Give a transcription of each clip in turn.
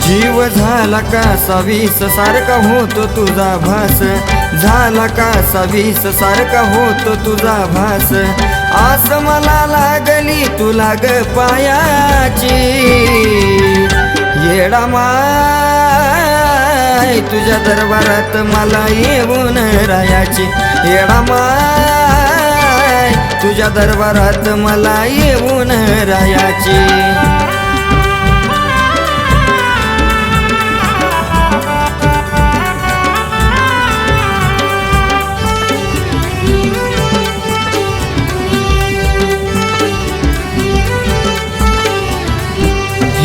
जीव झाला का विष सारखा होतो तुझा भास, झाला का विष सारखा होतो तुझा भास। आस मला लागली तुला ग पायाची, येडा माय तुझ्या दरबारात मला येऊन राहायची, येडा माय तुझ्या दरबारात मला येऊन राहायची।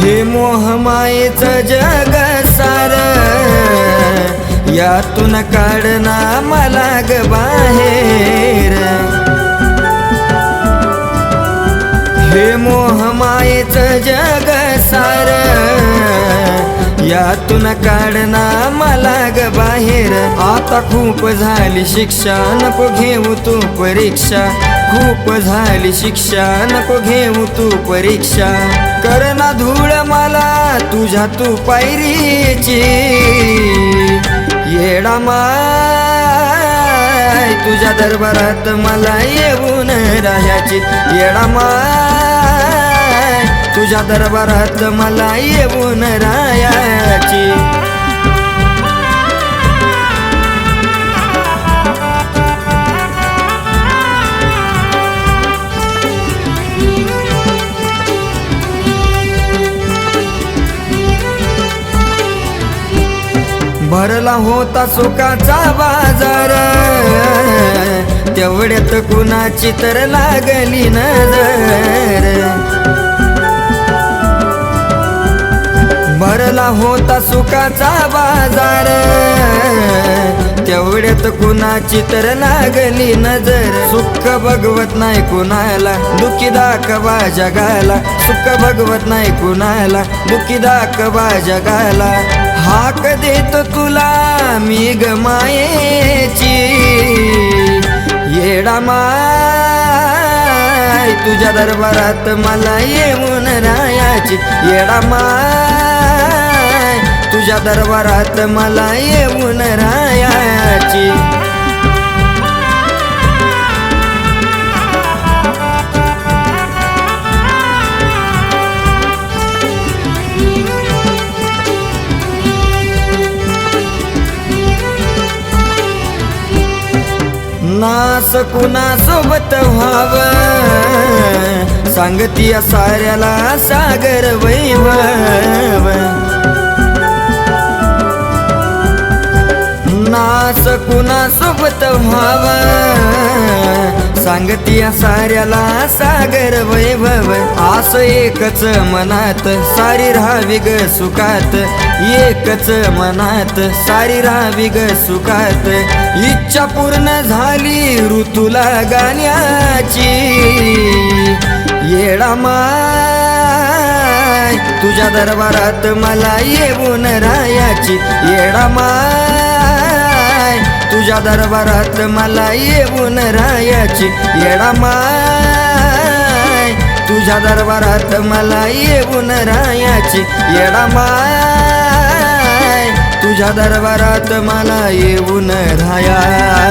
हे मोहमायेचं जग सार, यातून काढना मला ग बाहेर। हे मोहमायेचं जग सार, यातून काढना मला ग बाहेर। आता खूप झाली शिक्षा नको घेऊ तू परीक्षा, खूप झाली शिक्षा नको घेऊ तू परीक्षा। करना धूळ मला तुझ्या तू पायरीची, येडा माय तुझ्या दरबारात मला येऊन राहायची, येडा माय तुझ्या दरबारात मला येऊन राहायची। भरला होता सुखाचा बाजार, तेवढ्यात कुणाची तर लागली नजर। भरला होता सुखाचा बाजार, तेवढ्यात कुणाची तर लागली नजर। सुख भगवत नाही कुणाला, दुःखी दाखवा जगाला, सुख भगवत नाही कुणाला, दुःखी दाखवा जगाला। हाक देतो तुला मी ग मायेची, येडा माय तुझ्या दरबारात मला येऊन राहायची, येडा माय तुझ्या दरबारात मला येऊन राहायची। नास कुणा सोबत व्हावं, सांगती साऱ्याला सागर वैभव। नास कुणा सोबत व्हावं, सांगती साऱ्याला सागर वैभव। आस एकच मनात सारी राहावी ग सुखात, एकच मनात सारी राहावी ग सुखात। इच्छा पूर्ण झाली ऋतूला गाण्याची, येडा माय तुझ्या दरबारात मला येऊन राहायची, येडा माय तुझ्या दरबारात मला येऊन राहायची, येडा माय तुझ्या दरबारात मला येऊन राहायची, येडा माय तुझ्या दरबारात मला येऊन राहायची।